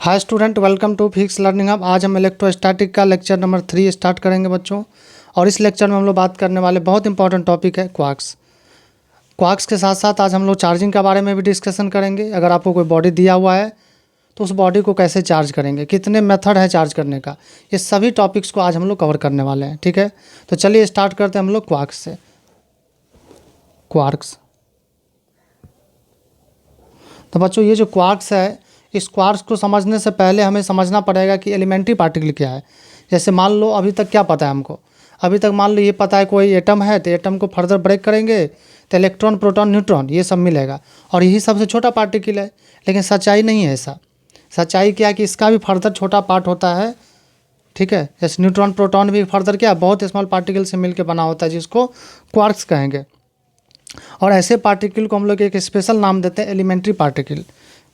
Hi student, welcome to fix learning hub. आज हम electrostatic का लेक्चर नंबर 3 स्टार्ट करेंगे बच्चों। और इस लेक्चर में हम लोग बात करने वाले बहुत इंपॉर्टेंट टॉपिक है क्वार्क्स। क्वार्क्स के साथ साथ आज हम लोग चार्जिंग के बारे में भी डिस्कशन करेंगे। अगर आपको कोई बॉडी दिया हुआ है तो उस बॉडी को कैसे चार्ज करेंगे, कितने मेथड है चार्ज करने का, ये सभी टॉपिक्स को आज हम लोग कवर करने वाले हैं। ठीक है, तो चलिए स्टार्ट करते हैं हम लोग क्वार्क्स से। क्वार्क्स, तो बच्चों ये जो क्वार्क्स है, इस क्वार्क्स को समझने से पहले हमें समझना पड़ेगा कि एलिमेंट्री पार्टिकल क्या है। जैसे मान लो अभी तक क्या पता है हमको, अभी तक मान लो ये पता है कोई एटम है, तो एटम को फर्दर ब्रेक करेंगे तो इलेक्ट्रॉन, प्रोटॉन, न्यूट्रॉन ये सब मिलेगा और यही सबसे छोटा पार्टिकल है। लेकिन सच्चाई नहीं है ऐसा। सच्चाई क्या है कि इसका भी फर्दर छोटा पार्ट होता है। ठीक है, जैसे न्यूट्रॉन, प्रोटॉन भी फर्दर क्या बहुत स्मॉल पार्टिकल से मिलकर बना होता है, जिसको क्वार्क्स कहेंगे। और ऐसे पार्टिकल को हम लोग एक स्पेशल नाम देते हैं, एलिमेंट्री पार्टिकल।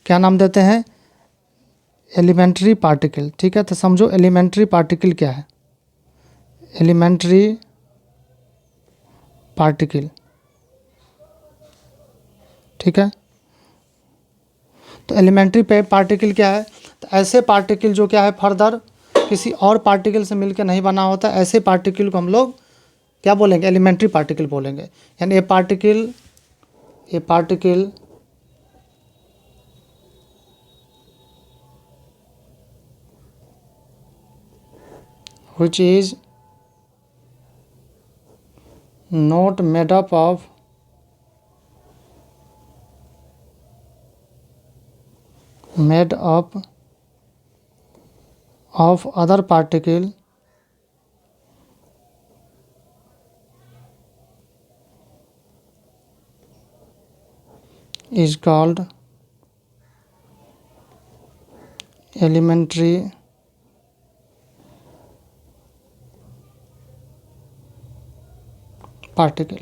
क्या नाम देते हैं? Elementary particle. ठीक है, तो समझो एलिमेंट्री पार्टिकल क्या है। एलिमेंट्री पार्टिकल, ठीक है। तो एलिमेंट्री पार्टिकल क्या है? तो ऐसे पार्टिकल जो क्या है फर्दर किसी और पार्टिकल से मिलकर नहीं बना होता, ऐसे पार्टिकल को हम लोग क्या बोलेंगे? एलिमेंट्री पार्टिकल बोलेंगे। यानी ए particle which is not made up of other particle is called elementary particle.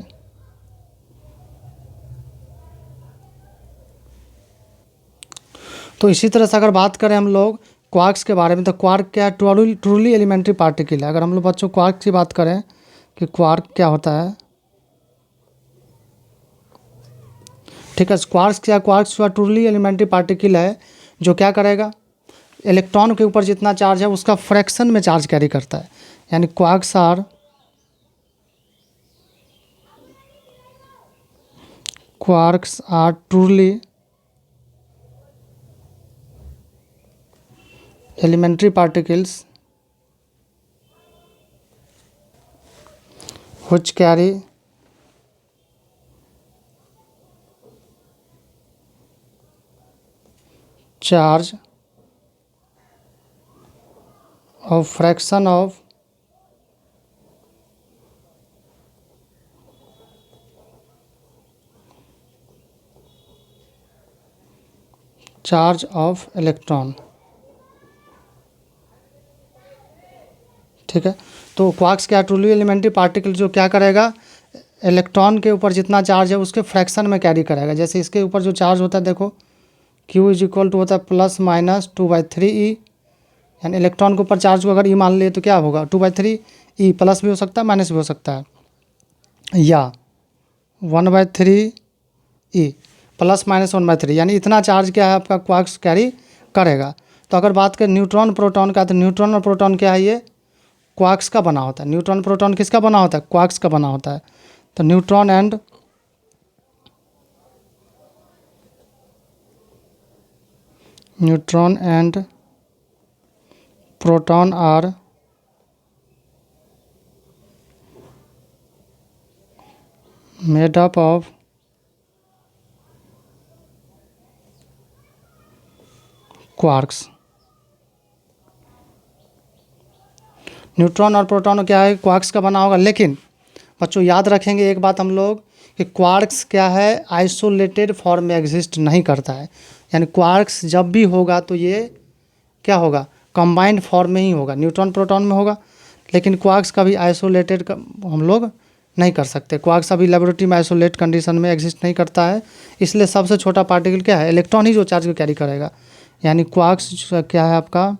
तो इसी तरह से अगर बात करें हम लोग क्वार्क्स के बारे में, तो क्वार्क क्या है? ट्रूली एलिमेंट्री पार्टिकल है। अगर हम लोग बच्चों क्वार्क की बात करें कि क्वार्क क्या होता है, ठीक है। क्वार्क्स क्या? क्वार्क्स जो ट्रूली एलिमेंट्री पार्टिकल है जो क्या करेगा, इलेक्ट्रॉन के ऊपर जितना चार्ज है उसका फ्रैक्शन में चार्ज कैरी करता है। यानी quarks are truly elementary particles which carry charge of fraction of charge of electron। ठीक है, तो क्वार्क्स क्या? ट्रूली एलिमेंट्री पार्टिकल जो क्या करेगा, इलेक्ट्रॉन के ऊपर जितना चार्ज है उसके फ्रैक्शन में कैरी करेगा। जैसे इसके ऊपर जो चार्ज होता है देखो, Q इज इक्वल टू होता है +-2/3 E। यानी इलेक्ट्रॉन के ऊपर चार्ज को अगर ई मान लिए तो क्या होगा? 2/3 E प्लस भी हो सकता है, माइनस भी हो सकता है, या 1/3 E +-1/3। यानी इतना चार्ज क्या है आपका क्वार्क्स कैरी करेगा। तो अगर बात करें न्यूट्रॉन प्रोटॉन का, तो न्यूट्रॉन और प्रोटॉन क्या है? ये क्वार्क्स का बना होता है। न्यूट्रॉन प्रोटॉन किसका बना होता है? क्वार्क्स का बना होता है। तो neutron and proton are made up of quarks. Neutron और प्रोटॉन क्या है? क्वार्क्स का बना होगा। लेकिन बच्चों याद रखेंगे एक बात हम लोग कि क्वार्क्स क्या है, आइसोलेटेड फॉर्म में एग्जिस्ट नहीं करता है। यानी क्वार्क्स जब भी होगा तो ये क्या होगा? कंबाइंड फॉर्म में ही होगा, न्यूट्रॉन प्रोटॉन में होगा। लेकिन क्वार्क्स का भी आइसोलेटेड हम लोग नहीं कर सकते। क्वार्क्स अभी लेबोरेटरी में आइसोलेट कंडीशन में एग्जिस्ट नहीं करता है। इसलिए सबसे छोटा पार्टिकल क्या है? इलेक्ट्रॉन ही जो चार्ज को कैरी करेगा। यानी क्वार्क्स क्या है आपका?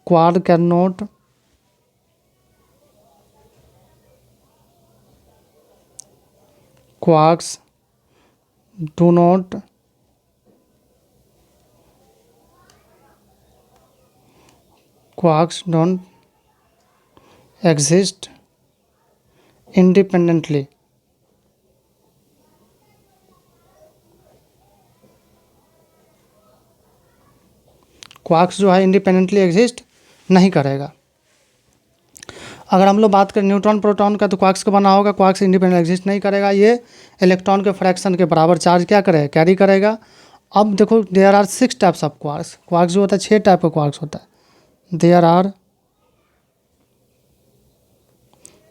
Quark can not quarks do not quarks don't exist independently. Quarks जो है इंडिपेंडेंटली एग्जिस्ट नहीं करेगा। अगर हम लोग बात करें न्यूट्रॉन प्रोटॉन का, तो क्वार्क्स का बना होगा, क्वार्क्स इंडिपेंडेंट एग्जिस्ट नहीं करेगा। ये इलेक्ट्रॉन के फ्रैक्शन के बराबर चार्ज क्या करेगा, कैरी करेगा। अब देखो there are 6 types of quarks. Quarks जो होता है 6 टाइप का क्वार्क्स होता है। There are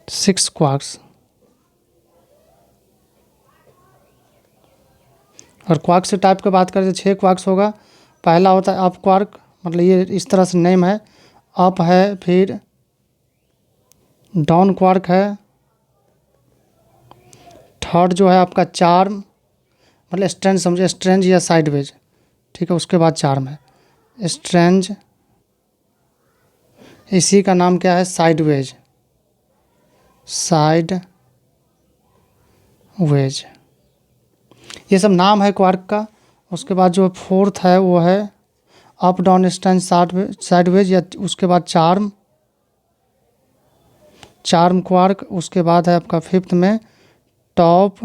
6 quarks. और क्वार्क्स से टाइप की बात करें तो 6 क्वार्क्स होगा। पहला होता है अप क्वार्क, मतलब ये इस तरह से नेम है, अप है, फिर डाउन क्वार्क है, थर्ड जो है आपका चार्म, मतलब स्ट्रेंज समझे, स्ट्रेंज या साइडवेज, ठीक है। उसके बाद चार्म है स्ट्रेंज, इसी का नाम क्या है, साइडवेज, साइड वेज, ये सब नाम है क्वार्क का। उसके बाद जो फोर्थ है वो है अप डाउन स्ट्रेंज साइडवेज, या उसके बाद चार्म, चार्म क्वार्क। उसके बाद है आपका फिफ्थ में टॉप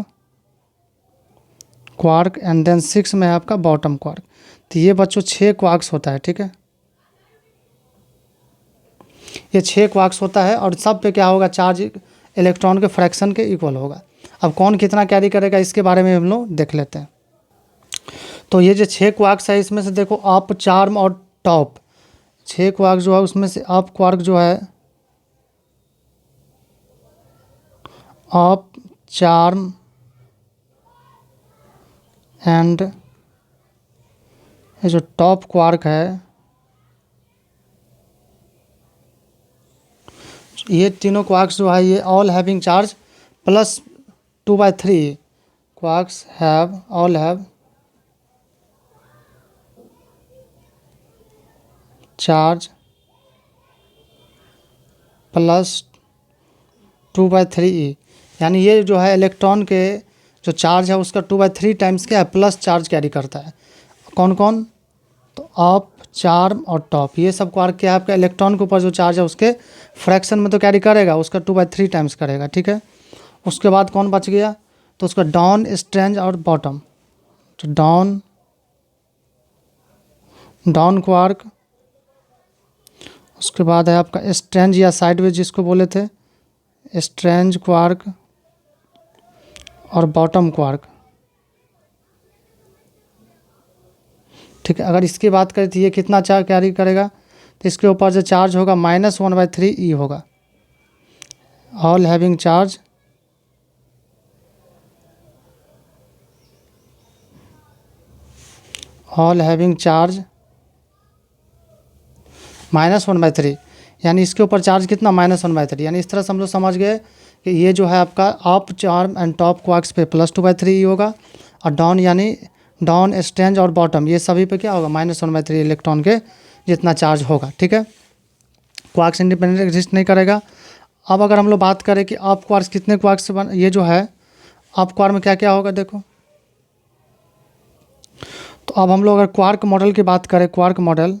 क्वार्क, एंड देन 6 में है आपका बॉटम क्वार्क। तो ये बच्चों 6 क्वार्क्स होता है, ठीक है। ये 6 क्वार्क्स होता है और सब पे क्या होगा, चार्ज इलेक्ट्रॉन के फ्रैक्शन के इक्वल होगा। अब कौन कितना कैरी करेगा इसके बारे में हम लोग देख लेते हैं। तो ये जो 6 क्वार्क्स है इसमें से देखो अप, चार्म और टॉप, 6 क्वार्क जो है उसमें से अप क्वार्क जो है अप, चार्म एंड ये जो टॉप क्वार्क है, ये तीनों क्वार्क्स जो है ये all having charge plus 2/3 quarks have all have charge plus 2/3 यानी ये जो है इलेक्ट्रॉन के जो चार्ज है उसका 2/3 टाइम्स क्या है, प्लस चार्ज कैरी करता है। कौन कौन, तो अप, चार्म और टॉप, ये सब क्वार्क क्या है आपका इलेक्ट्रॉन के ऊपर जो चार्ज है उसके फ्रैक्शन में तो कैरी करेगा, उसका 2/3 टाइम्स करेगा, ठीक है। उसके बाद कौन बच गया, तो उसका डाउन, स्ट्रेंज और बॉटम। तो डाउन क्वार्क, उसके बाद है आपका स्ट्रेंज या साइडवेज जिसको बोले थे, स्ट्रेंज क्वार्क और बॉटम क्वार्क, ठीक है। अगर इसकी बात करें तो ये कितना चार्ज कैरी करेगा, तो इसके ऊपर जो चार्ज होगा -1/3 होगा, ऑल हैविंग चार्ज -1/3, यानी इसके ऊपर चार्ज कितना, -1/3। यानी इस तरह से हम लोग समझ गए कि ये जो है आपका up, charm and top quarks पे प्लस 2/3 होगा, और डाउन यानी डाउन, स्ट्रेंज और बॉटम ये सभी पे क्या होगा, -1/3 इलेक्ट्रॉन के जितना चार्ज होगा, ठीक है। क्वार्क्स इंडिपेंडेंट एग्जिस्ट नहीं करेगा। अब अगर हम लोग बात करें कि अप क्वार्क्स कितने क्वार्क्स से बन, ये जो है अप क्वार्क में क्या क्या होगा देखो। तो अब हम लोग अगर क्वार्क मॉडल की बात करें, क्वार्क मॉडल,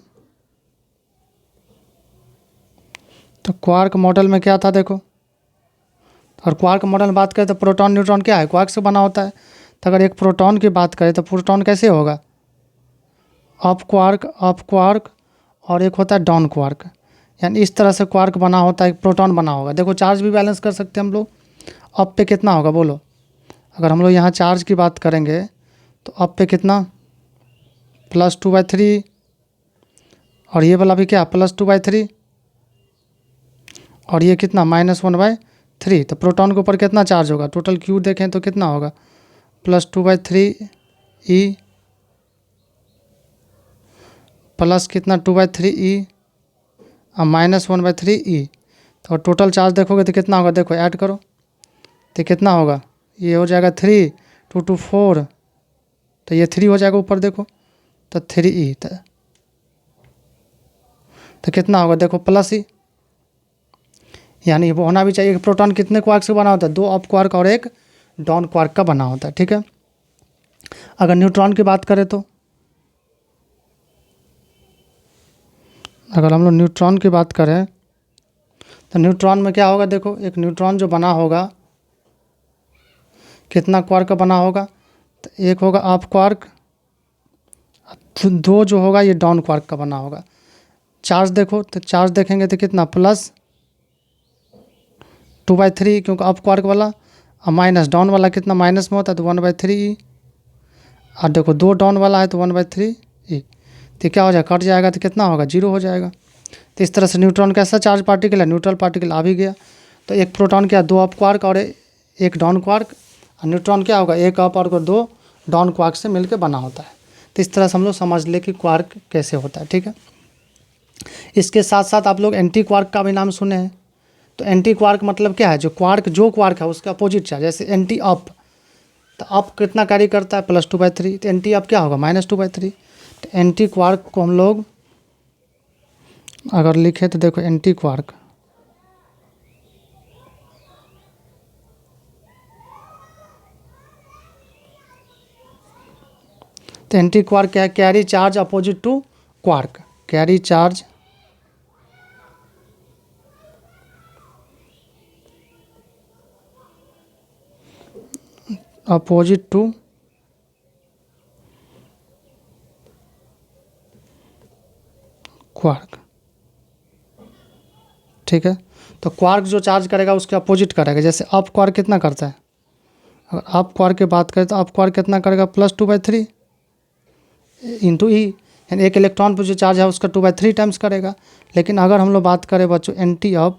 तो क्वार्क मॉडल में क्या था देखो। और क्वार्क मॉडल में बात करें तो प्रोटॉन न्यूट्रॉन क्या है, क्वार्क से बना होता है। तो अगर एक प्रोटॉन की बात करें तो प्रोटॉन कैसे होगा, अप क्वार्क और एक होता है डाउन क्वार्क, यानी इस तरह से क्वार्क बना होता है, प्रोटॉन बना होगा। देखो चार्ज भी बैलेंस कर सकते हैं हम लोग। अप पे कितना होगा बोलो, अगर हम लोग यहाँ चार्ज की बात करेंगे तो अप पे कितना, +2/3, और ये वाला भी क्या +2/3, और ये कितना -1/3। तो प्रोटॉन के ऊपर कितना चार्ज होगा, टोटल क्यू देखें तो कितना होगा, +2/3 प्लस कितना 2/3 और -1/3। तो टोटल चार्ज देखोगे तो कितना होगा, देखो ऐड करो तो कितना होगा, ये हो जाएगा 3, 2 2 4, तो ये 3 हो जाएगा ऊपर देखो, तो 3 तो कितना होगा देखो +E, यानी वो होना भी चाहिए। प्रोटॉन कितने क्वार्क से बना होता है, 2 अप क्वार्क और एक डाउन क्वार्क का बना होता है, ठीक है। अगर न्यूट्रॉन की बात करें तो अगर हम लोग न्यूट्रॉन की बात करें तो न्यूट्रॉन में क्या होगा, देखो एक न्यूट्रॉन जो बना होगा कितना क्वार्क का बना होगा, तो एक होगा अप क्वार्क, दो जो होगा ये डाउन क्वार्क का बना होगा। चार्ज देखो तो चार्ज देखेंगे तो कितना प्लस 2/3 क्योंकि अप क्वार्क वाला, और माइनस डाउन वाला कितना माइनस में होता है तो 1/3 और देखो दो डाउन वाला है तो 1/3 तो क्या हो जाएगा, कट जाएगा तो कितना होगा, 0 हो जाएगा। तो इस तरह से न्यूट्रॉन कैसा चार्ज पार्टिकल है, न्यूट्रल पार्टिकल आ भी गया। तो एक प्रोटॉन क्या, दो अप क्वार्क और एक डाउन क्वार्क, और न्यूट्रॉन क्या होगा, एक अप और दो डाउन क्वार्क से मिलकर बना होता है। तो इस तरह से हम लोग समझ ले कि क्वार्क कैसे होता है, ठीक है। इसके साथ साथ आप लोग एंटी क्वार्क का भी नाम सुने हैं। तो एंटी क्वार्क मतलब क्या है, जो क्वार्क है उसका अपोजिट चार्ज, जैसे एंटी अप, तो अप कितना कैरी करता है +2/3, तो एंटी अप क्या होगा -2/3। तो एंटी क्वार्क को हम लोग अगर लिखे तो देखो एंटी क्वार्क, तो एंटी क्वार्क क्या है, carry charge opposite to quark, carry charge opposite to quark, ठीक है। तो क्वार्क जो चार्ज करेगा उसके अपोजिट करेगा। जैसे अप क्वार्क कितना करता है, अगर अप क्वार्क की बात करें तो अप क्वार्क कितना करेगा +2/3 इंटू ई, यानी एक इलेक्ट्रॉन पर जो चार्ज है उसका 2/3 टाइम्स करेगा। लेकिन अगर हम लोग बात करें बच्चों एंटी अप,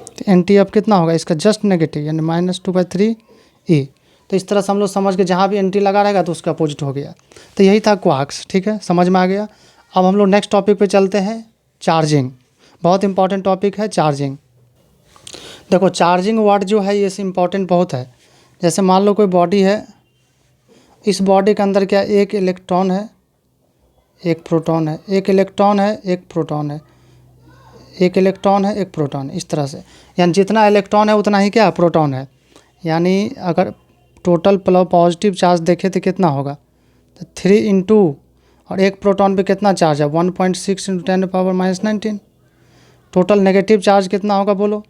तो एंटी अप कितना होगा, इसका जस्ट नेगेटिव यानी -2/3 ई। तो इस तरह से हम लोग समझ के जहाँ भी एंटी लगा रहेगा तो उसका अपोजिट हो गया। तो यही था क्वार्क्स, ठीक है, समझ में आ गया। अब हम लोग नेक्स्ट टॉपिक पे चलते हैं, चार्जिंग। बहुत इंपॉर्टेंट टॉपिक है चार्जिंग। देखो चार्जिंग वाट जो है ये इम्पॉर्टेंट बहुत है। जैसे मान लो कोई बॉडी है, इस बॉडी के अंदर क्या एक इलेक्ट्रॉन है एक प्रोटॉन है, एक इलेक्ट्रॉन है एक प्रोटॉन है, एक इलेक्ट्रॉन है एक प्रोटॉन, इस तरह से। यानी जितना इलेक्ट्रॉन है उतना ही क्या प्रोटॉन है। यानी अगर टोटल पॉजिटिव चार्ज देखे तो कितना होगा, तो 3 इंटू, और एक प्रोटॉन पे कितना चार्ज है 1.6 × 10⁻⁻19। टोटल नेगेटिव चार्ज कितना होगा बोलो,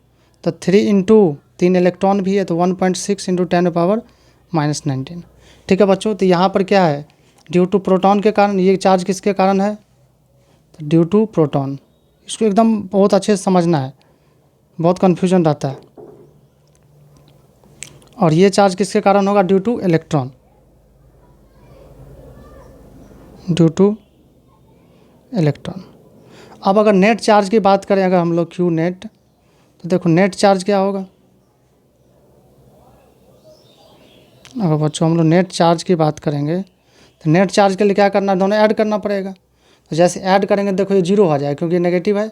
तो 3 इंटू 3 इलेक्ट्रॉन भी है तो 1.6 × 10⁻⁻19। ठीक है बच्चों, तो यहाँ पर क्या है, ड्यू टू प्रोटॉन के कारण, ये चार्ज किसके कारण है, तो ड्यू टू प्रोटॉन। इसको एकदम बहुत अच्छे से समझना है, बहुत कन्फ्यूजन रहता है। और ये चार्ज किसके कारण होगा, due two electron, due two electron. अब अगर नेट चार्ज की बात करें, अगर हम लोग क्यू नेट, तो देखो नेट चार्ज क्या होगा। अगर बच्चों हम लोग नेट चार्ज की बात करेंगे तो नेट चार्ज के लिए क्या करना है, दोनों ऐड करना पड़ेगा। तो जैसे ऐड करेंगे देखो ये 0 हो जाएगा क्योंकि ये नेगेटिव है।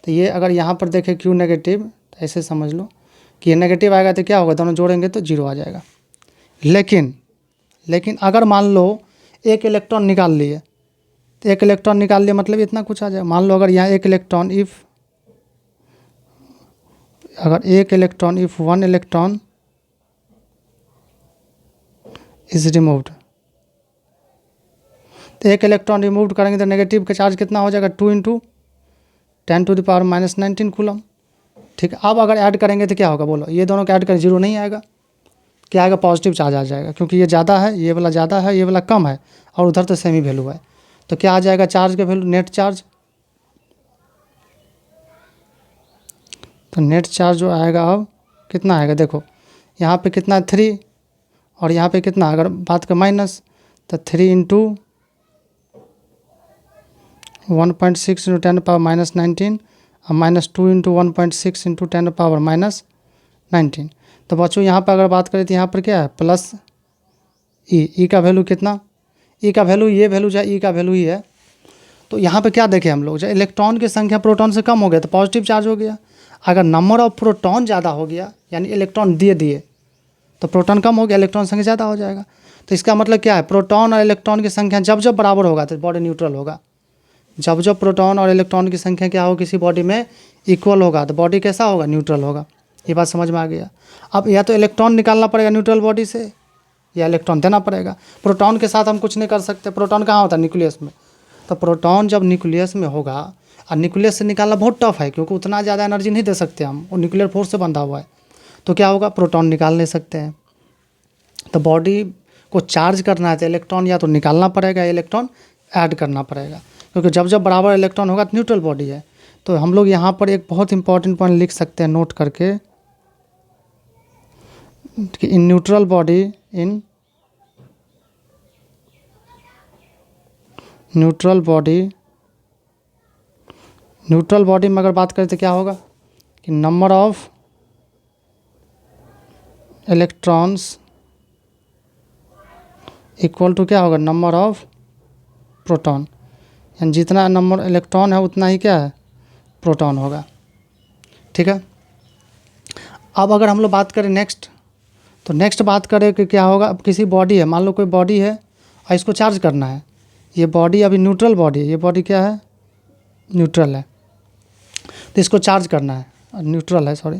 तो ये अगर यहाँ पर देखें क्यू नेगेटिव, तो ऐसे समझ लो कि ये नेगेटिव आएगा तो क्या होगा, दोनों जोड़ेंगे तो 0 आ जाएगा। लेकिन अगर मान लो एक इलेक्ट्रॉन निकाल लिए, तो एक इलेक्ट्रॉन निकाल लिए मतलब इतना कुछ आ जाएगा। मान लो अगर यहाँ एक electron if 1 electron is removed, तो एक इलेक्ट्रॉन रिमूव करेंगे तो नेगेटिव का चार्ज कितना हो जाएगा, 2 × 10⁻⁻19 कूलम। ठीक है, अब अगर ऐड करेंगे तो क्या होगा बोलो, ये दोनों का ऐड करें 0 नहीं आएगा, क्या आएगा, पॉजिटिव चार्ज आ जाएगा क्योंकि ये ज़्यादा है, ये वाला ज़्यादा है, ये वाला कम है, और उधर तो सेमी वैल्यू है। तो क्या आ जाएगा चार्ज का वैल्यू, नेट चार्ज। तो नेट चार्ज जो आएगा अब कितना आएगा, देखो यहाँ पे कितना 3 और यहाँ पे कितना, अगर बात का माइनस, तो 3 इंटू 1.6 × 10⁻⁻19 और -2 इंटू 1.6 × 10⁻⁻19। तो बच्चों यहाँ पर अगर बात करें तो यहाँ पर क्या है, प्लस ई का वैल्यू कितना, ई का वैल्यू, ये वैल्यू जो ई का वैल्यू ही है। तो यहाँ पे क्या देखें हम लोग, जब इलेक्ट्रॉन की संख्या प्रोटॉन से कम हो गया तो पॉजिटिव चार्ज हो गया। अगर नंबर ऑफ प्रोटॉन ज़्यादा हो गया, यानी इलेक्ट्रॉन दिए तो प्रोटॉन कम हो गया, इलेक्ट्रॉन संख्या ज़्यादा हो जाएगा। तो इसका मतलब क्या है, प्रोटॉन और इलेक्ट्रॉन की संख्या जब बराबर होगा तो बॉडी न्यूट्रल होगा। जब प्रोटॉन और इलेक्ट्रॉन की संख्या क्या हो, किसी बॉडी में इक्वल होगा तो बॉडी कैसा होगा, न्यूट्रल होगा। ये बात समझ में आ गया। अब या तो इलेक्ट्रॉन निकालना पड़ेगा न्यूट्रल बॉडी से, या इलेक्ट्रॉन देना पड़ेगा। प्रोटॉन के साथ हम कुछ नहीं कर सकते। प्रोटॉन कहाँ होता है? न्यूक्लियस में। तो प्रोटॉन जब न्यूक्लियस में होगा, और न्यूक्लियस से निकालना बहुत टफ है, क्योंकि उतना ज़्यादा एनर्जी नहीं दे सकते हम, वो न्यूक्लियर फोर्स से बंधा हुआ है। तो क्या होगा? प्रोटॉन निकाल नहीं सकते हैं। तो बॉडी को चार्ज करना है तो इलेक्ट्रॉन या तो निकालना पड़ेगा या इलेक्ट्रॉन ऐड करना पड़ेगा, क्योंकि जब जब बराबर इलेक्ट्रॉन होगा तो न्यूट्रल बॉडी है। तो हम लोग यहाँ पर एक बहुत इंपॉर्टेंट पॉइंट लिख सकते हैं नोट करके कि in neutral body neutral body में अगर बात करें तो क्या होगा कि number of electrons equal to क्या होगा? Number of proton. यानी जितना नंबर इलेक्ट्रॉन है उतना ही क्या है? प्रोटॉन होगा। ठीक है। अब अगर हम लोग बात करें नेक्स्ट, तो नेक्स्ट बात करें कि क्या होगा। अब किसी बॉडी है, मान लो कोई बॉडी है और इसको चार्ज करना है। ये बॉडी अभी न्यूट्रल बॉडी है, ये बॉडी क्या है? न्यूट्रल है। तो इसको चार्ज करना है, न्यूट्रल है सॉरी।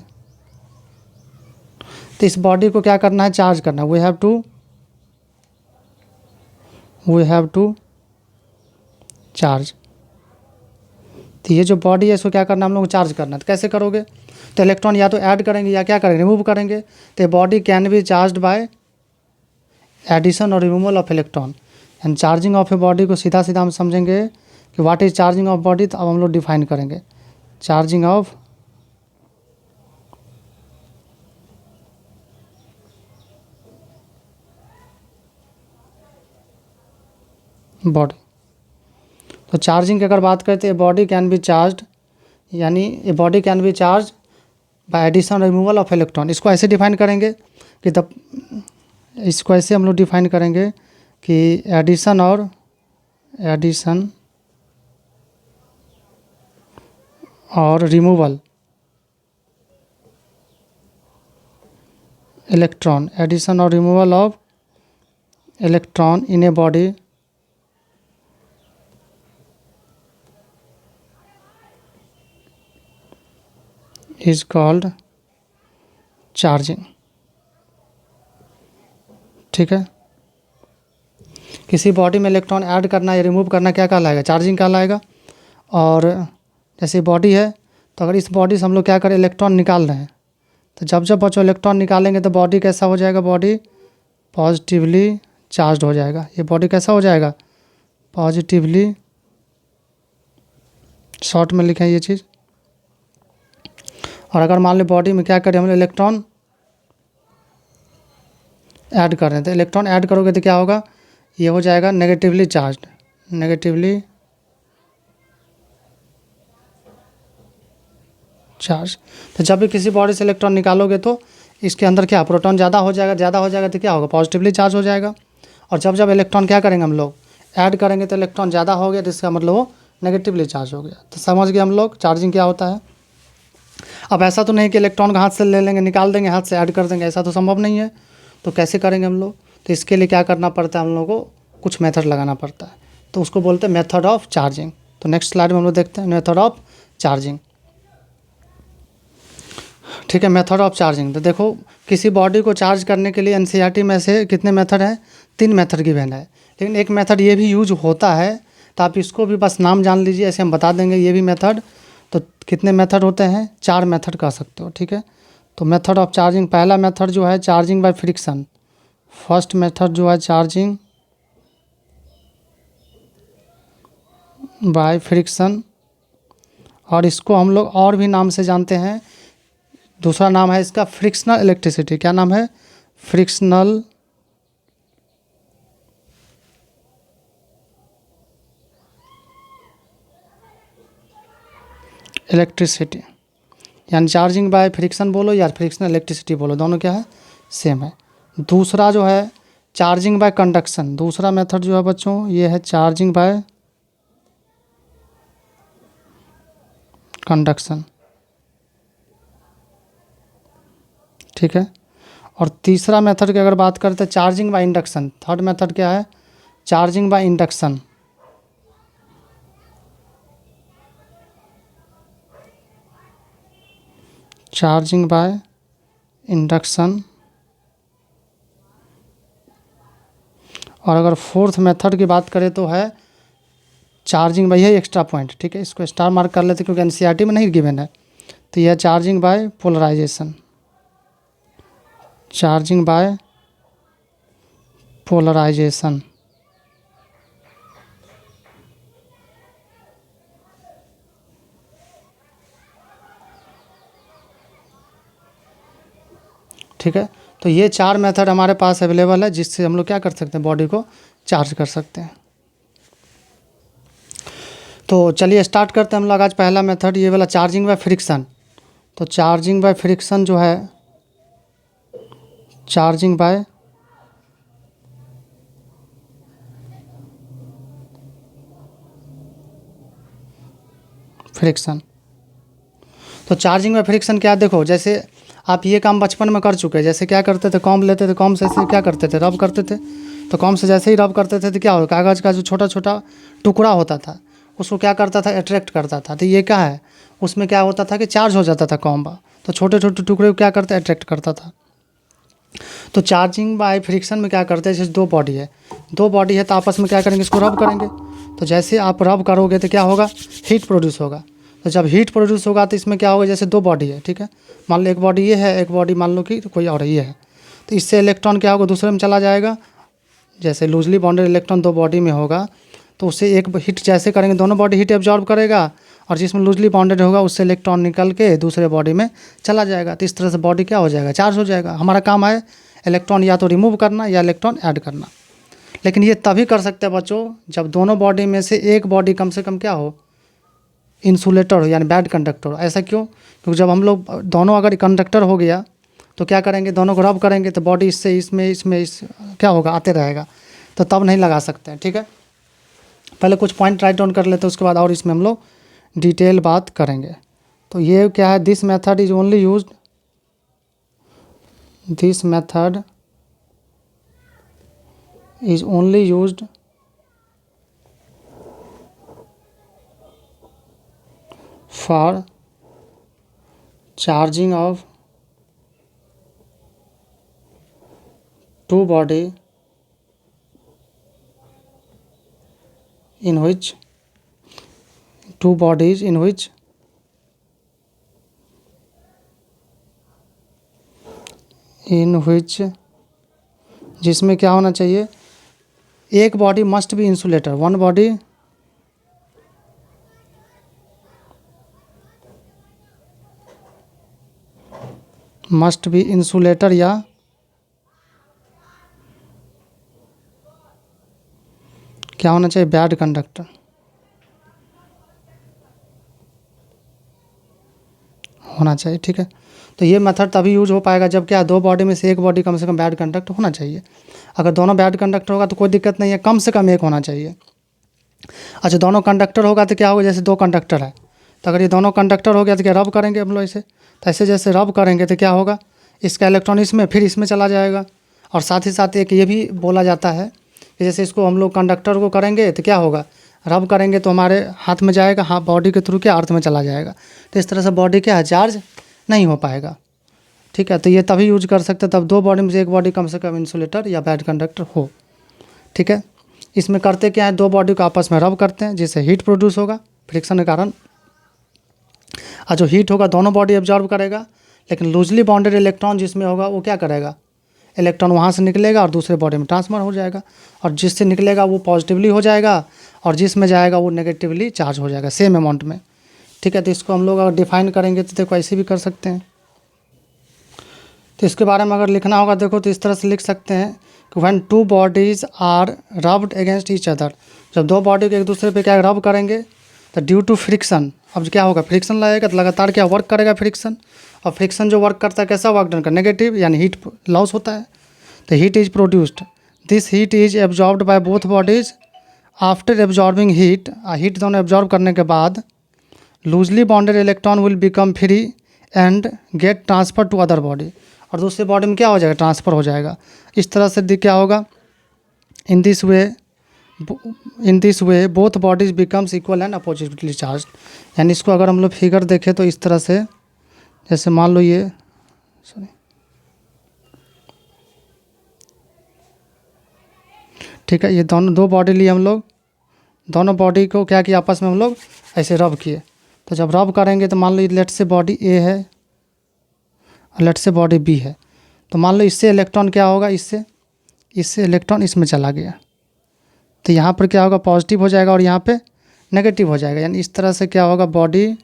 तो इस बॉडी को क्या करना है? चार्ज करना है। We have to charge. तो ये जो बॉडी है इसको क्या करना है? हम लोग को चार्ज करना है। तो कैसे करोगे? तो इलेक्ट्रॉन या तो ऐड करेंगे या क्या करेंगे? रिमूव करेंगे। तो body can be charge by addition और removal of electron. And charging of a body को सीधा सीधा हम समझेंगे कि what is charging of body. तो अब हम लोग डिफाइन करेंगे चार्जिंग ऑफ बॉडी। तो चार्जिंग की अगर बात करें तो a body can be charge, यानी a body can be charge by addition removal of electron. इसको ऐसे डिफाइन करेंगे कि इसको ऐसे हम लोग डिफाइन करेंगे कि एडिशन और रिमूवल इलेक्ट्रॉन, एडिशन और removal of electron in a body is called charging. ठीक है। किसी बॉडी में इलेक्ट्रॉन ऐड करना या रिमूव करना क्या कहलाएगा? चार्जिंग कहलाएगा। और जैसे बॉडी है, तो अगर इस बॉडी से हम लोग क्या करें? इलेक्ट्रॉन निकाल रहे हैं, तो जब जब बच्चों इलेक्ट्रॉन निकालेंगे तो बॉडी कैसा हो जाएगा? बॉडी पॉजिटिवली चार्ज हो जाएगा। ये बॉडी कैसा हो जाएगा? पॉजिटिवली, शॉर्ट में लिखें ये चीज़। और अगर मान लो बॉडी में क्या करें? हम इलेक्ट्रॉन ऐड कर रहे हैं, तो इलेक्ट्रॉन ऐड करोगे तो क्या होगा? ये हो जाएगा नेगेटिवली चार्ज। तो जब भी किसी बॉडी से इलेक्ट्रॉन निकालोगे तो इसके अंदर क्या प्रोटॉन ज़्यादा हो जाएगा तो क्या होगा? पॉजिटिवली चार्ज हो जाएगा। और जब जब इलेक्ट्रॉन क्या करेंगे? हम लोग ऐड करेंगे तो इलेक्ट्रॉन ज़्यादा हो गया, जिसका मतलब वो नेगेटिवली चार्ज हो गया। तो समझ गए हम लोग चार्जिंग क्या होता है। अब ऐसा तो नहीं कि इलेक्ट्रॉन का हाथ से ले लेंगे, निकाल देंगे, हाथ से ऐड कर देंगे, ऐसा तो संभव नहीं है। तो कैसे करेंगे हम लोग? तो इसके लिए क्या करना पड़ता है? हम लोग को कुछ मेथड लगाना पड़ता है, तो उसको बोलते हैं मेथड ऑफ चार्जिंग। तो नेक्स्ट स्लाइड में हम लोग देखते हैं मेथड ऑफ चार्जिंग। ठीक है, मेथड ऑफ चार्जिंग। तो देखो, किसी बॉडी को चार्ज करने के लिए एनसीईआरटी में से कितने मेथड हैं? 3 मेथड गिवन है। लेकिन एक मेथड ये भी यूज होता है, तो आप इसको भी बस नाम जान लीजिए, ऐसे हम बता देंगे ये भी मेथड। तो कितने मेथड होते हैं? 4 मेथड कह सकते हो। ठीक है। तो मेथड ऑफ चार्जिंग, पहला मेथड जो है charging by friction. First method जो है चार्जिंग बाय फ्रिक्शन, और इसको हम लोग और भी नाम से जानते हैं। दूसरा नाम है इसका फ्रिक्शनल इलेक्ट्रिसिटी। क्या नाम है? Frictional electricity. यानी चार्जिंग बाय फ्रिक्शन बोलो या फ्रिक्शनल इलेक्ट्रिसिटी बोलो, दोनों क्या है? सेम है। दूसरा जो है चार्जिंग बाय कंडक्शन। दूसरा मेथड जो है बच्चों ये है चार्जिंग बाय कंडक्शन। ठीक है। और तीसरा मेथड की अगर बात करते हैं charging by induction. Third method क्या है? Charging by induction. Charging by induction और अगर फोर्थ मेथड की बात करें तो है चार्जिंग बाय एक्स्ट्रा पॉइंट। ठीक है, इसको स्टार मार्क कर लेते क्योंकि एनसीईआरटी में नहीं गिवन है। तो यह charging by polarization, charging by polarization. ठीक है, तो ये 4 मेथड हमारे पास अवेलेबल है जिससे हम लोग क्या कर सकते हैं, बॉडी को चार्ज कर सकते हैं। तो चलिए स्टार्ट करते हैं हम लोग आज पहला मेथड, ये वाला चार्जिंग बाय फ्रिक्शन। तो चार्जिंग बाय फ्रिक्शन जो है, चार्जिंग बाय फ्रिक्शन। तो चार्जिंग बाय फ्रिक्शन क्या, देखो जैसे आप ये काम बचपन में कर चुके हैं। जैसे क्या करते थे, कॉम्ब लेते थे, कॉम्ब से क्या करते थे, रब करते थे। तो कॉम्ब से जैसे ही रब करते थे तो क्या हो, कागज़ का जो छोटा छोटा टुकड़ा होता था उसको क्या करता था, अट्रैक्ट करता था। तो ये क्या है, उसमें क्या होता था कि चार्ज हो जाता था कॉम्ब। तो छोटे छोटे टुकड़े को क्या करते, अट्रैक्ट करता था। तो चार्जिंग बाय फ्रिक्शन में क्या करते हैं, जैसे दो बॉडी है, तो आपस में क्या करेंगे, इसको रब करेंगे। तो जैसे आप रब करोगे तो क्या होगा, हीट प्रोड्यूस होगा। तो जब हीट प्रोड्यूस होगा तो इसमें क्या होगा, जैसे दो बॉडी है, ठीक है, मान लो एक बॉडी ये है, एक बॉडी मान लो कि कोई और ये है। तो इससे इलेक्ट्रॉन क्या होगा, दूसरे में चला जाएगा। जैसे लूजली बॉन्डेड इलेक्ट्रॉन दो बॉडी में होगा तो उससे एक हीट जैसे करेंगे, दोनों बॉडी हीट एब्जॉर्ब करेगा, और जिसमें लूजली बॉन्डेड होगा उससे इलेक्ट्रॉन निकल के दूसरे बॉडी में चला जाएगा। तो इस तरह से बॉडी क्या हो जाएगा, चार्ज हो जाएगा। हमारा काम है इलेक्ट्रॉन या तो रिमूव करना या इलेक्ट्रॉन ऐड करना। लेकिन ये तभी कर सकते हैं बच्चों जब दोनों बॉडी में से एक बॉडी कम से कम क्या हो, इंसुलेटर हो, यानी बैड कंडक्टर हो। ऐसा क्यों, क्योंकि जब हम लोग दोनों अगर कंडक्टर हो गया तो क्या करेंगे, दोनों को रब करेंगे तो बॉडी इससे इसमें क्या होगा, आते रहेगा। तो तब नहीं लगा सकते हैं। ठीक है, पहले कुछ पॉइंट राइट डाउन कर लेते हैं, उसके बाद और इसमें हम लोग डिटेल बात करेंगे। तो ये क्या है, this method is only used, this method is only used for charging of two body in which two bodies in which जिसमें क्या होना चाहिए, एक body must be insulator, one body must be insulator, या क्या होना चाहिए, बैड कंडक्टर होना चाहिए। ठीक है, तो ये मेथड तभी यूज हो पाएगा जब क्या, दो बॉडी में से एक बॉडी कम से कम बैड कंडक्टर होना चाहिए। अगर दोनों बैड कंडक्टर होगा तो कोई दिक्कत नहीं है, कम से कम एक होना चाहिए। अच्छा, दोनों कंडक्टर होगा तो क्या होगा, जैसे दो कंडक्टर है तो अगर ये दोनों कंडक्टर हो गया तो क्या रब करेंगे हम लोग इसे। तो ऐसे जैसे रब करेंगे तो क्या होगा, इसका इलेक्ट्रॉन इसमें फिर इसमें चला जाएगा। और साथ ही साथ एक ये भी बोला जाता है कि जैसे इसको हम लोग कंडक्टर को करेंगे तो क्या होगा, रब करेंगे तो हमारे हाथ में जाएगा, हाँ बॉडी के थ्रू क्या अर्थ में चला जाएगा। तो इस तरह से बॉडी क्या है, चार्ज नहीं हो पाएगा। ठीक है, तो ये तभी यूज कर सकते हैं तब दो बॉडी में से एक बॉडी कम से कम इंसुलेटर या बैड कंडक्टर हो। ठीक है, इसमें करते क्या है, दो बॉडी को आपस में रब करते हैं जिससे हीट प्रोड्यूस होगा फ्रिक्शन के कारण, और जो हीट होगा दोनों बॉडी एब्जॉर्ब करेगा। लेकिन लूजली बॉन्डेड इलेक्ट्रॉन जिसमें होगा वो क्या करेगा, इलेक्ट्रॉन वहाँ से निकलेगा और दूसरे बॉडी में ट्रांसफर हो जाएगा, और जिससे निकलेगा वो पॉजिटिवली हो जाएगा और जिसमें जाएगा वो नेगेटिवली चार्ज हो जाएगा सेम अमाउंट में। ठीक है, तो इसको हम लोग अगर डिफाइन करेंगे तो देखो ऐसे भी कर सकते हैं। तो इसके बारे में अगर लिखना होगा देखो तो इस तरह से लिख सकते हैं कि when two bodies are rubbed against each other, जब दो बॉडी को एक दूसरे पे क्या रब करेंगे तो ड्यू टू फ्रिक्शन, अब क्या होगा, फ्रिक्शन लगेगा तो लगातार क्या वर्क करेगा फ्रिक्शन। और फ्रिक्शन जो वर्क करता है कैसा वर्क डन कर, नेगेटिव, यानी हीट लॉस होता है। तो heat is produced, this heat is absorbed by both bodies after absorbing heat, heat दोनों एब्जॉर्ब करने के बाद loosely bonded electron will become free and get transfer to other body, और दूसरे बॉडी में क्या हो जाएगा, ट्रांसफ़र हो जाएगा। इस तरह से क्या होगा, in this way both bodies becomes equal and oppositely charge. यानी इसको अगर हम लोग फिगर देखें तो इस तरह से, जैसे मान लो ये ठीक है। ये दोनों दो बॉडी लिए हम लोग, दोनों बॉडी को क्या किया, आपस में हम लोग ऐसे रब किए। तो जब रब करेंगे तो मान लो लेट से बॉडी ए है और लेट से बॉडी बी है, तो मान लो इससे इलेक्ट्रॉन क्या होगा, इससे इलेक्ट्रॉन इसमें चला गया, तो यहाँ पर क्या होगा, पॉजिटिव हो जाएगा और यहाँ पे नेगेटिव हो जाएगा। यानी इस तरह से क्या होगा, बॉडी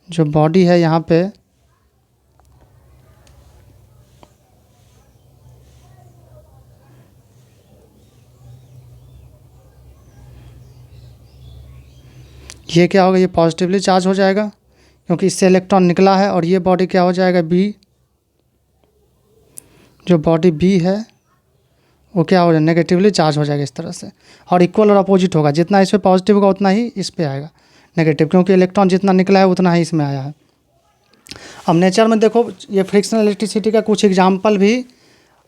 जो बॉडी है यहाँ पे ये क्या होगा, ये पॉजिटिवली चार्ज हो जाएगा क्योंकि इससे इलेक्ट्रॉन निकला है, और ये बॉडी क्या हो जाएगा, बी, जो बॉडी बी है वो क्या हो जाएगा, नेगेटिवली चार्ज हो जाएगा इस तरह से। और इक्वल और अपोजिट होगा, जितना इस पर पॉजिटिव होगा उतना ही इस पर आएगा नेगेटिव, क्योंकि इलेक्ट्रॉन जितना निकला है उतना ही इसमें आया है। अब नेचर में देखो, ये फ्रिक्शनल इलेक्ट्रिसिटी का कुछ एग्जाम्पल भी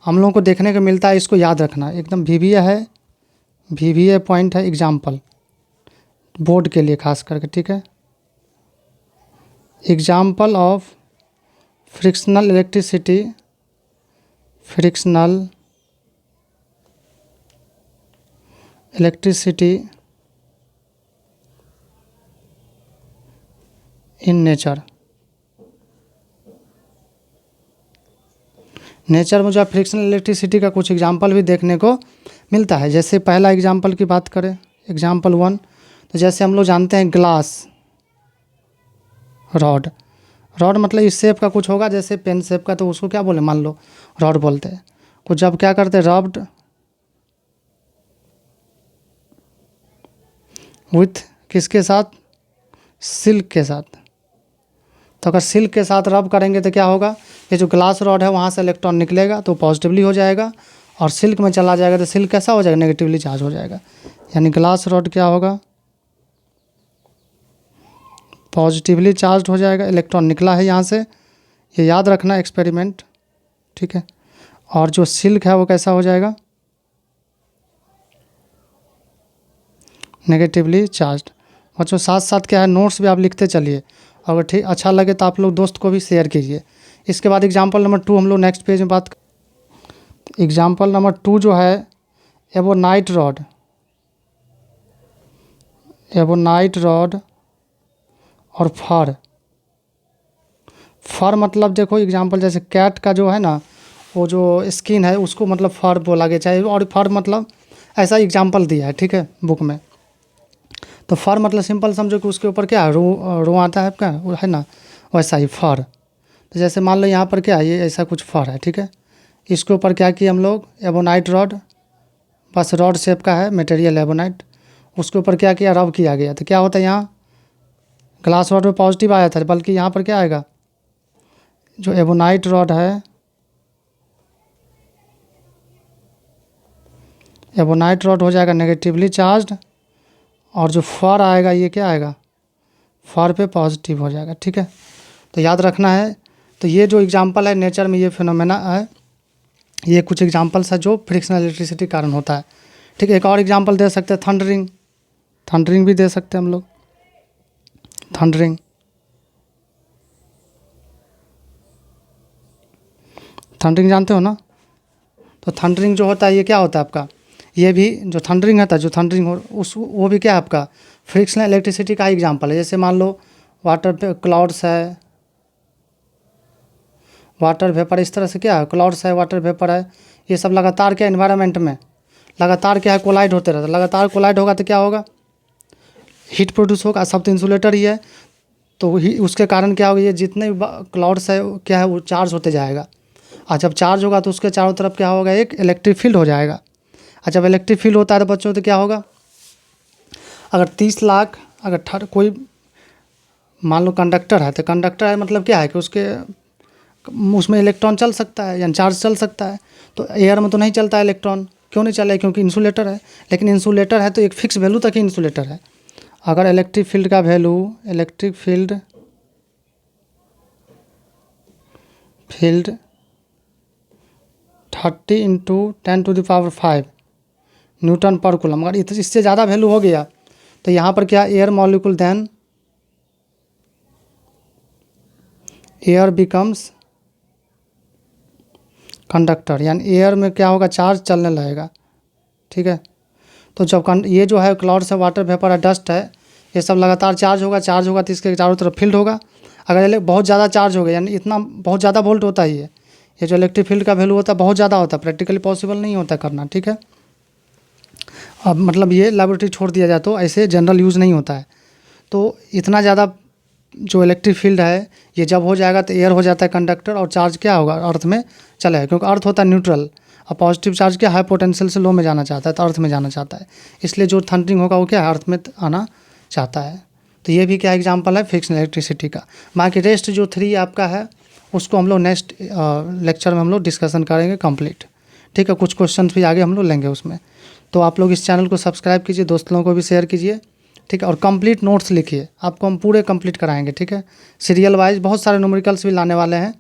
हम लोगों को देखने को मिलता है, इसको याद रखना एकदम। VVA है, VVA पॉइंट है एग्जाम्पल, बोर्ड के लिए खास करके, ठीक है। Example of frictional electricity, frictional electricity in nature. Nature में जो है फ्रिक्शनल इलेक्ट्रिसिटी का कुछ एग्जाम्पल भी देखने को मिलता है। जैसे पहला एग्जाम्पल की बात करें, एग्जाम्पल 1, तो जैसे हम लोग जानते हैं ग्लास रॉड, रॉड मतलब इस शेप का कुछ होगा, जैसे पेन शेप का, तो उसको क्या बोले, मान लो रॉड बोलते हैं। कुछ जब क्या करते हैं, रब्ड विथ किसके साथ, सिल्क के साथ। तो अगर सिल्क के साथ रब करेंगे तो क्या होगा, ये जो ग्लास रॉड है वहाँ से इलेक्ट्रॉन निकलेगा तो पॉजिटिवली हो जाएगा, और सिल्क में चला जाएगा तो सिल्क कैसा हो जाएगा, नेगेटिवली चार्ज हो जाएगा। यानी ग्लास रॉड क्या होगा, पॉजिटिवली चार्ज हो जाएगा, इलेक्ट्रॉन निकला है यहाँ से, ये याद रखना एक्सपेरिमेंट, ठीक है। और जो सिल्क है वो कैसा हो जाएगा, नेगेटिवली चार्ज। बच्चों साथ साथ क्या है, नोट्स भी आप लिखते चलिए, अगर ठीक अच्छा लगे तो आप लोग दोस्त को भी शेयर कीजिए। इसके बाद एग्जाम्पल नंबर 2 हम लोग नेक्स्ट पेज में बात। एग्जाम्पल नंबर 2 जो है एबोनाइट रॉड, एबोनाइट रॉड और फर। फर मतलब देखो एग्जाम्पल, जैसे कैट का जो है ना, वो जो स्किन है उसको मतलब फर बोला गया चाहे, और फर मतलब ऐसा एग्जाम्पल दिया है, ठीक है, बुक में। तो फर मतलब सिंपल समझो कि उसके ऊपर क्या है, रो आता है आपका, वो है ना, वैसा ही फर। तो जैसे मान लो यहाँ पर क्या है, ये ऐसा कुछ फर है, ठीक है। इसके ऊपर क्या किया हम लोग, एबोनाइट रॉड, बस रॉड शेप का है मटेरियल एबोनाइट, उसके ऊपर क्या किया, रब किया गया। तो क्या होता है, यहाँ ग्लास रॉड में पॉजिटिव आया था, बल्कि यहाँ पर क्या आएगा, जो एबोनाइट रॉड है, एबोनाइट रॉड हो जाएगा नेगेटिवली चार्ज, और जो फर आएगा ये क्या आएगा, फर पे पॉजिटिव हो जाएगा, ठीक है। तो याद रखना है। तो ये जो एग्जांपल है नेचर में, ये फिनोमेना है, ये कुछ एग्जांपल्स है जो फ्रिक्शनल इलेक्ट्रिसिटी कारण होता है, ठीक है। एक और एग्जांपल दे सकते हैं, थंडरिंग, थंडरिंग भी दे सकते हैं हम लोग, थंडरिंग। थंडरिंग जानते हो ना। तो थंडरिंग जो होता है ये क्या होता है आपका, ये भी जो थंडरिंग होता है, जो थंडरिंग हो उस वो भी क्या है आपका फ्रिक्शनल इलेक्ट्रिसिटी का एग्जांपल है। जैसे मान लो वाटर पे क्लाउड्स है, वाटर वेपर, इस तरह से क्या है, क्लाउड्स है, वाटर वेपर है, ये सब लगातार क्या एनवायरनमेंट में लगातार क्या है, कोलाइड होते रहता है। लगातार कोलाइड होगा तो क्या होगा, हीट प्रोड्यूस होगा, सब तो इंसुलेटर ही है, तो उसके कारण क्या होगा, ये जितने क्लाउड्स है क्या है वो चार्ज होते जाएगा, और जब चार्ज होगा तो उसके चारों तरफ क्या होगा, एक इलेक्ट्रिक फील्ड हो जाएगा। और जब इलेक्ट्रिक फील्ड होता है तो बच्चों तो क्या होगा, अगर 30 लाख अगर कोई मान लो कंडक्टर है, तो कंडक्टर है मतलब क्या है कि उसमें इलेक्ट्रॉन चल सकता है, यानी चार्ज चल सकता है। तो एयर में तो नहीं चलता है इलेक्ट्रॉन, क्यों नहीं चला है, क्योंकि इंसुलेटर है। लेकिन इंसुलेटर है तो एक फिक्स वैल्यू तक ही इंसुलेटर है। अगर इलेक्ट्रिक फील्ड का वैल्यू, इलेक्ट्रिक फील्ड 30 × 10⁵ न्यूटन पर कूलम, अगर इससे ज़्यादा वैल्यू हो गया तो यहाँ पर क्या, air molecule then air becomes conductor, यानी एयर में क्या होगा, चार्ज चलने लगेगा, ठीक है। तो जब ये जो है क्लाउड्स है, वाटर वेपर है, डस्ट है, ये सब लगातार चार्ज होगा तो इसके चारों तरफ फील्ड होगा। अगर बहुत ज़्यादा चार्ज हो गया, यानी इतना बहुत ज़्यादा वोल्ट होता है ये जो इलेक्ट्रिक फील्ड का वैल्यू होता है बहुत ज़्यादा होता है, प्रैक्टिकली पॉसिबल नहीं होता करना, ठीक है। अब मतलब ये लैबोरेटरी छोड़ दिया जाए तो ऐसे जनरल यूज़ नहीं होता है। तो इतना ज़्यादा जो इलेक्ट्रिक फील्ड है ये जब हो जाएगा तो एयर हो जाता है कंडक्टर, और चार्ज क्या होगा, अर्थ में चलेगा, क्योंकि अर्थ होता है न्यूट्रल, और पॉजिटिव चार्ज क्या हाई पोटेंशियल से लो में जाना चाहता है, तो अर्थ में जाना चाहता है, इसलिए जो थंडरिंग होगा वो क्या है, अर्थ में आना चाहता है। तो ये भी क्या एग्जांपल है फिक्स इलेक्ट्रिसिटी का। बाकी रेस्ट जो 3 आपका है उसको हम लोग नेक्स्ट लेक्चर में हम लोग डिस्कशन करेंगे कंप्लीट, ठीक है। कुछ क्वेश्चन भी आगे हम लोग लेंगे उसमें। तो आप लोग इस चैनल को सब्सक्राइब कीजिए, दोस्त लोगों को भी शेयर कीजिए, ठीक है। और कंप्लीट नोट्स लिखिए, आपको हम पूरे कंप्लीट कराएंगे, ठीक है। सीरियल वाइज बहुत सारे न्यूमेरिकल्स भी लाने वाले हैं।